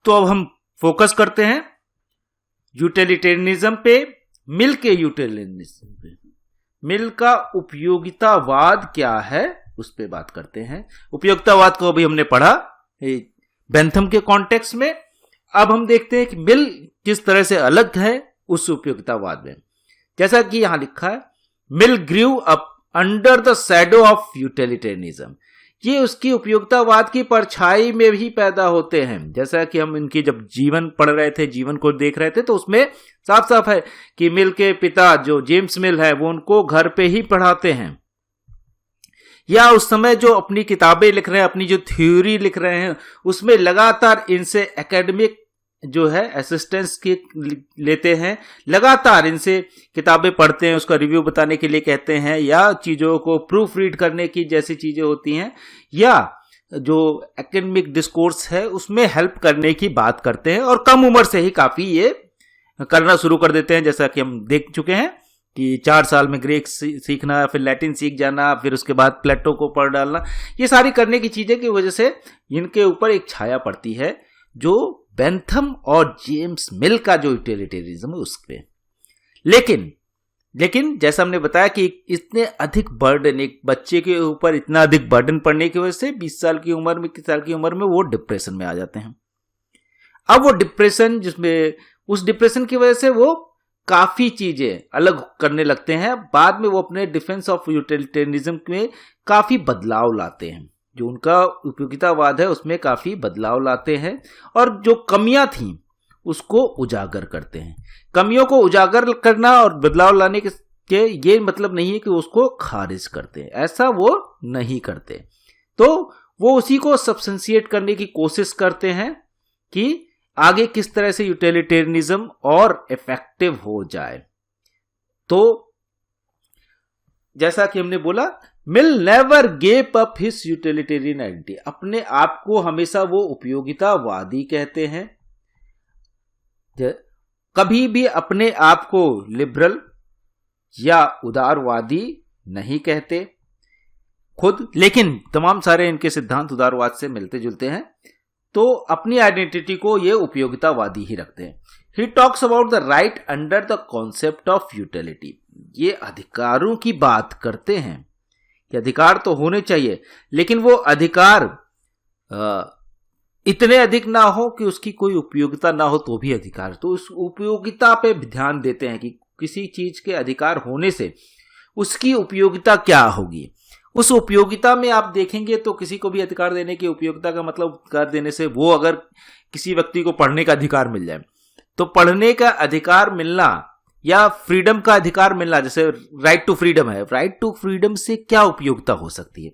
तो अब हम फोकस करते हैं यूटिलिटेरियनिज्म पे, मिल के यूटिलिटेरियनिज्म पे। मिल का उपयोगितावाद क्या है उस पे बात करते हैं। उपयोगितावाद को अभी हमने पढ़ा बेंथम के कॉन्टेक्स्ट में। अब हम देखते हैं कि मिल किस तरह से अलग है उस उपयोगितावाद में। जैसा कि यहां लिखा है, Mill grew up under the shadow of utilitarianism. ये उसकी उपयोगितावाद की परछाई में भी पैदा होते हैं। जैसा कि हम इनकी जब जीवन पढ़ रहे थे, जीवन को देख रहे थे, तो उसमें साफ साफ है कि मिल के पिता जो जेम्स मिल है वो उनको घर पे ही पढ़ाते हैं, या उस समय जो अपनी किताबें लिख रहे हैं, अपनी जो थ्योरी लिख रहे हैं, उसमें लगातार इनसे एकेडमिक जो है असिस्टेंस की लेते हैं, लगातार इनसे किताबें पढ़ते हैं, उसका रिव्यू बताने के लिए कहते हैं, या चीजों को प्रूफ रीड करने की जैसी चीजें होती हैं, या जो एकेडमिक डिस्कोर्स है उसमें हेल्प करने की बात करते हैं। और कम उम्र से ही काफी ये करना शुरू कर देते हैं। जैसा कि हम देख चुके हैं कि 4 साल में ग्रीक सीखना, फिर लैटिन सीख जाना, फिर उसके बाद प्लेटो को पढ़ डालना, ये सारी करने की चीजें की वजह से इनके ऊपर एक छाया पड़ती है जो बेंथम और जेम्स मिल का जो यूटिलिटेरियनिज्म है उस पे। लेकिन जैसा हमने बताया कि इतने अधिक बर्डन, एक बच्चे के ऊपर इतना अधिक बर्डन पड़ने की वजह से 20 साल की उम्र में, 21 साल की उम्र में वो डिप्रेशन में आ जाते हैं। अब वो डिप्रेशन, जिसमें उस डिप्रेशन की वजह से वो काफी चीजें अलग करने लगते हैं। बाद में वो अपने डिफेंस ऑफ यूटिलिटेरियनिज्म में काफी बदलाव लाते हैं। जो उनका उपयोगितावाद है उसमें काफी बदलाव लाते हैं, और जो कमियां थी उसको उजागर करते हैं। कमियों को उजागर करना और बदलाव लाने के ये मतलब नहीं है कि उसको खारिज करते हैं, ऐसा वो नहीं करते। तो वो उसी को सब्सटेंशिएट करने की कोशिश करते हैं कि आगे किस तरह से यूटिलिटेरियनिज्म और इफेक्टिव हो जाए। तो जैसा कि हमने बोला, Mill never gave up his utilitarian identity. अपने आप को हमेशा वो उपयोगितावादी कहते हैं, कभी भी अपने आप को लिबरल या उदारवादी नहीं कहते खुद, लेकिन तमाम सारे इनके सिद्धांत उदारवाद से मिलते जुलते हैं। तो अपनी आइडेंटिटी को ये उपयोगितावादी ही रखते हैं। He talks about the right under the concept of utility. ये अधिकारों की बात करते हैं कि अधिकार तो होने चाहिए, लेकिन वो अधिकार इतने अधिक ना हो कि उसकी कोई उपयोगिता ना हो तो भी अधिकार। तो उस उपयोगिता पे ध्यान देते हैं कि किसी चीज के अधिकार होने से उसकी उपयोगिता क्या होगी। उस उपयोगिता में आप देखेंगे तो किसी को भी अधिकार देने की उपयोगिता का मतलब, अधिकार देने से वो अगर किसी व्यक्ति को पढ़ने का अधिकार मिल जाए, तो पढ़ने का अधिकार मिलना या फ्रीडम का अधिकार मिलना, जैसे राइट टू फ्रीडम है, राइट टू फ्रीडम से क्या उपयोगिता हो सकती है,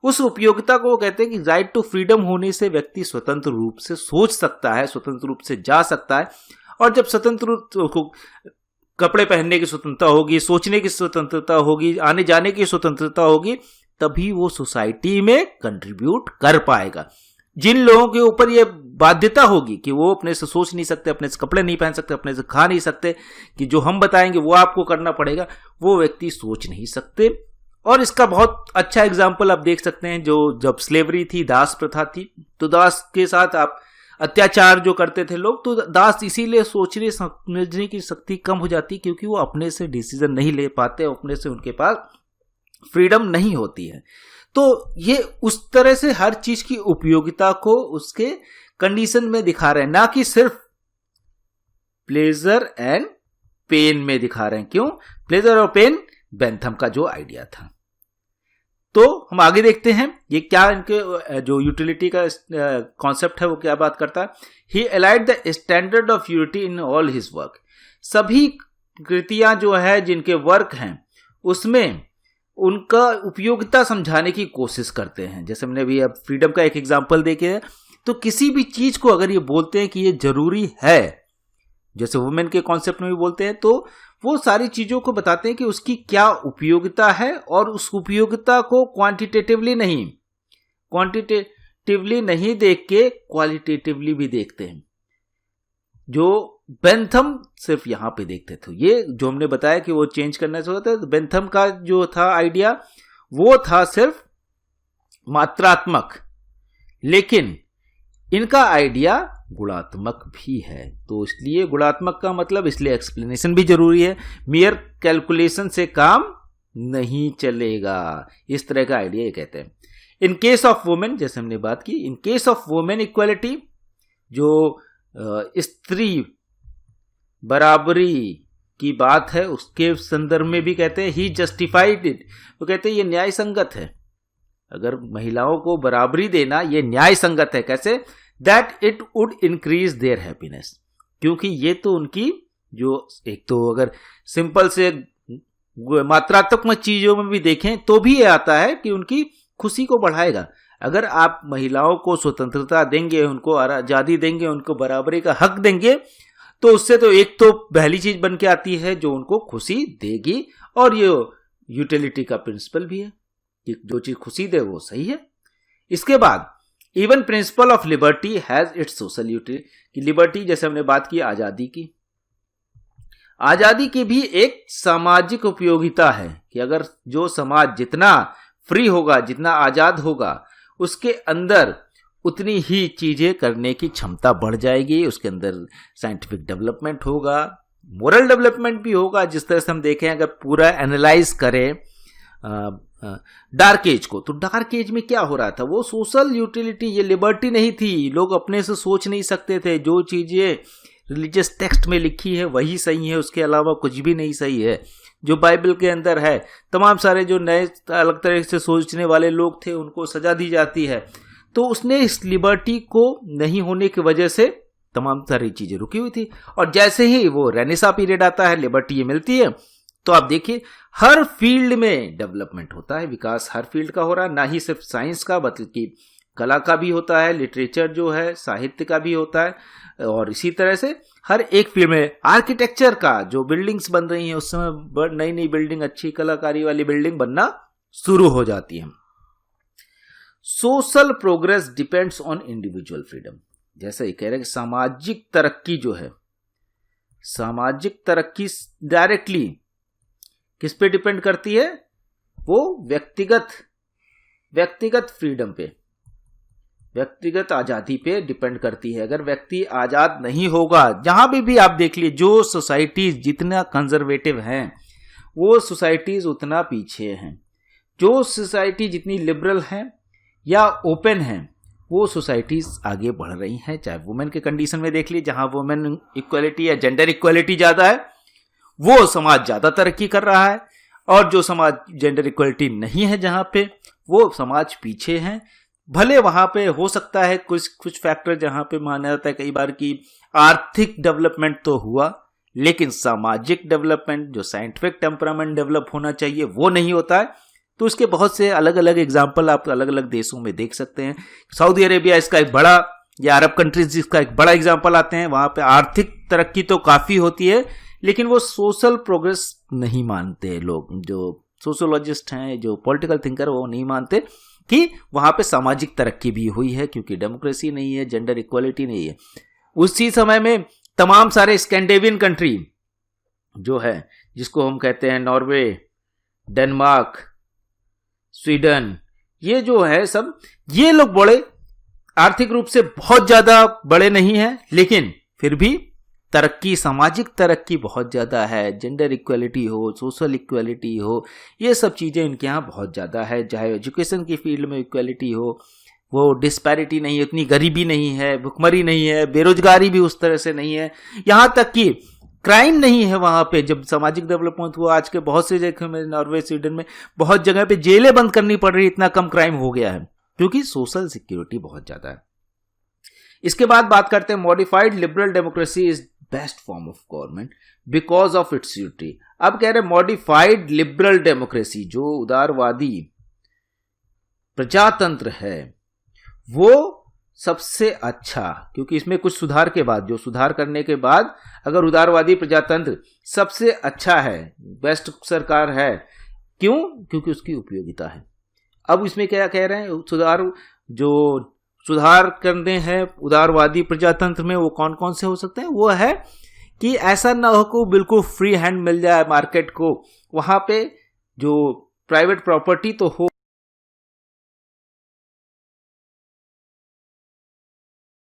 उस उपयोगिता को वो कहते हैं कि राइट टू फ्रीडम होने से व्यक्ति स्वतंत्र रूप से सोच सकता है, स्वतंत्र रूप से जा सकता है। और जब स्वतंत्र रूप, कपड़े पहनने की स्वतंत्रता होगी, सोचने की स्वतंत्रता होगी, आने जाने की स्वतंत्रता होगी, तभी वो सोसाइटी में कंट्रीब्यूट कर पाएगा। जिन लोगों के ऊपर ये बाध्यता होगी कि वो अपने से सोच नहीं सकते, अपने से कपड़े नहीं पहन सकते, अपने से खा नहीं सकते, कि जो हम बताएंगे वो आपको करना पड़ेगा, वो व्यक्ति सोच नहीं सकते। और इसका बहुत अच्छा एग्जाम्पल आप देख सकते हैं, जो जब स्लेवरी थी, दास प्रथा थी, तो दास के साथ आप अत्याचार जो करते थे लोग, तो दास इसीलिए सोचने समझने की शक्ति कम हो जाती क्योंकि वो अपने से डिसीजन नहीं ले पाते, अपने से उनके पास फ्रीडम नहीं होती है। तो ये उस तरह से हर चीज की उपयोगिता को उसके कंडीशन में दिखा रहे हैं, ना कि सिर्फ प्लेजर एंड पेन में दिखा रहे हैं। क्यों? प्लेजर और पेन बेंथम का जो आइडिया था। तो हम आगे देखते हैं ये क्या, इनके जो यूटिलिटी का कॉन्सेप्ट है वो क्या बात करता है। He allied the standard of utility in all his work. सभी कृतियां जो है, जिनके वर्क हैं, उसमें उनका उपयोगिता समझाने की कोशिश करते हैं। जैसे हमने भी अब फ्रीडम का एक एग्जांपल देखे है, तो किसी भी चीज को अगर ये बोलते हैं कि ये जरूरी है, जैसे वुमेन के कॉन्सेप्ट में भी बोलते हैं, तो वो सारी चीजों को बताते हैं कि उसकी क्या उपयोगिता है, और उस उपयोगिता को क्वांटिटेटिवली नहीं देख के क्वालिटेटिवली भी देखते हैं, जो बेंथम सिर्फ यहां पे देखते थे। ये जो हमने बताया कि वो चेंज करना चाहता है, तो बेंथम का जो था आइडिया वो था सिर्फ मात्रात्मक, लेकिन इनका आइडिया गुणात्मक भी है। तो इसलिए गुणात्मक का मतलब, इसलिए एक्सप्लेनेशन भी जरूरी है। मेयर कैलकुलेशन से काम नहीं चलेगा, इस तरह का आइडिया ये कहते हैं। इन केस ऑफ वुमेन, जैसे हमने बात की, in case of women equality, जो स्त्री बराबरी की बात है उसके संदर्भ में भी कहते हैं ही जस्टिफाइड इट। तो कहते हैं ये न्याय संगत है, अगर महिलाओं को बराबरी देना ये न्याय संगत है। कैसे? That it would increase their happiness, क्योंकि ये तो उनकी जो, एक तो अगर सिंपल से मात्रात्मक चीजों में भी देखें तो भी ये आता है कि उनकी खुशी को बढ़ाएगा। अगर आप महिलाओं को स्वतंत्रता देंगे, उनको आजादी देंगे, उनको बराबरी का हक देंगे, तो उससे तो एक तो पहली चीज बन के आती है जो उनको खुशी देगी, और ये यूटिलिटी का प्रिंसिपल भी है कि जो चीज खुशी दे वो सही है। इसके बाद even principle of liberty has its social utility. Liberty, जैसे हमने बात की आजादी की, आजादी की भी एक सामाजिक उपयोगिता है कि अगर जो समाज जितना फ्री होगा, जितना आजाद होगा, उसके अंदर उतनी ही चीजें करने की क्षमता बढ़ जाएगी, उसके अंदर साइंटिफिक डेवलपमेंट होगा, मोरल डेवलपमेंट भी होगा। जिस तरह से हम देखें, अगर पूरा एनालाइज करें डार्क एज को, तो डार्क एज में क्या हो रहा था, वो सोशल यूटिलिटी, ये लिबर्टी नहीं थी। लोग अपने से सोच नहीं सकते थे, जो चीजें रिलीजियस टेक्स्ट में लिखी है वही सही है, उसके अलावा कुछ भी नहीं सही है। जो बाइबल के अंदर है, तमाम सारे जो नए अलग तरह से सोचने वाले लोग थे उनको सजा दी जाती है। तो उसने इस लिबर्टी को नहीं होने की वजह से तमाम सारी चीजें रुकी हुई थी, और जैसे ही वो रेनेसा पीरियड आता है, लिबर्टी ये मिलती है, तो आप देखिए हर फील्ड में डेवलपमेंट होता है, विकास हर फील्ड का हो रहा है, ना ही सिर्फ साइंस का बल्कि कला का भी होता है, लिटरेचर जो है, साहित्य का भी होता है, और इसी तरह से हर एक फील्ड में, आर्किटेक्चर का, जो बिल्डिंग्स बन रही हैं उस समय नई नई बिल्डिंग, अच्छी कलाकारी वाली बिल्डिंग बनना शुरू हो जाती है। Social progress depends on individual freedom. जैसे ही कह रहे हैं कि सामाजिक तरक्की जो है, सामाजिक तरक्की डायरेक्टली किस पे डिपेंड करती है, वो व्यक्तिगत फ्रीडम पे, व्यक्तिगत आजादी पे डिपेंड करती है। अगर व्यक्ति आजाद नहीं होगा, जहां भी आप देख लीजिए, जो सोसाइटीज जितना कंजर्वेटिव हैं वो सोसाइटीज उतना पीछे हैं, जो सोसाइटी जितनी लिबरल हैं या ओपन हैं वो सोसाइटीज आगे बढ़ रही हैं। चाहे वुमेन के कंडीशन में देख लीजिए, जहां वुमेन इक्वालिटी या जेंडर इक्वालिटी ज्यादा है वो समाज ज्यादा तरक्की कर रहा है, और जो समाज जेंडर इक्वालिटी नहीं है जहां पे, वो समाज पीछे हैं। भले वहां पे हो सकता है कुछ फैक्टर जहां पे माना जाता है कई बार कि आर्थिक डेवलपमेंट तो हुआ, लेकिन सामाजिक डेवलपमेंट, जो साइंटिफिक टेम्परामेंट डेवलप होना चाहिए, वो नहीं होता है। तो उसके बहुत से अलग अलग एग्जाम्पल आप अलग अलग देशों में देख सकते हैं। सऊदी अरेबिया इसका एक बड़ा, या अरब कंट्रीज जिसका एक बड़ा एग्जाम्पल आते हैं, वहां पे आर्थिक तरक्की तो काफी होती है, लेकिन वो सोशल प्रोग्रेस नहीं मानते। लोग जो सोशोलॉजिस्ट हैं, जो पॉलिटिकल थिंकर, वो नहीं मानते कि वहां पे सामाजिक तरक्की भी हुई है, क्योंकि डेमोक्रेसी नहीं है, जेंडर इक्वालिटी नहीं है। उसी समय में तमाम सारे स्कैंडिनेवियन कंट्री जो है, जिसको हम कहते हैं नॉर्वे, डेनमार्क, स्वीडन, ये जो है सब, ये लोग बड़े आर्थिक रूप से बहुत ज्यादा बड़े नहीं हैं, लेकिन फिर भी तरक्की, सामाजिक तरक्की बहुत ज्यादा है। जेंडर इक्वालिटी हो, सोशल इक्वालिटी हो, ये सब चीजें इनके यहाँ बहुत ज्यादा है। चाहे एजुकेशन की फील्ड में इक्वालिटी हो, वो डिस्पैरिटी नहीं है, उतनी गरीबी नहीं है, भुखमरी नहीं है, बेरोजगारी भी उस तरह से नहीं है, यहाँ तक कि क्राइम नहीं है वहां पे। जब सामाजिक डेवलपमेंट हुआ, आज के बहुत से जगह में, नॉर्वे, स्वीडन में बहुत जगह पे जेलें बंद करनी पड़ रही, इतना कम क्राइम हो गया है, क्योंकि सोशल सिक्योरिटी बहुत ज्यादा है। इसके बाद बात करते हैं modified liberal democracy is best form of government because of its utility. अब कह रहे हैं मॉडिफाइड लिबरल डेमोक्रेसी, जो उदारवादी प्रजातंत्र है, वो सबसे अच्छा, क्योंकि इसमें कुछ सुधार के बाद, जो सुधार करने के बाद अगर उदारवादी प्रजातंत्र सबसे अच्छा है, बेस्ट सरकार है, क्यों? क्योंकि उसकी उपयोगिता है। अब इसमें क्या कह रहे हैं, सुधार करने हैं उदारवादी प्रजातंत्र में, वो कौन कौन से हो सकते हैं? वो है कि ऐसा ना हो कि बिल्कुल फ्री हैंड मिल जाए मार्केट को, वहां पे जो प्राइवेट प्रॉपर्टी तो हो,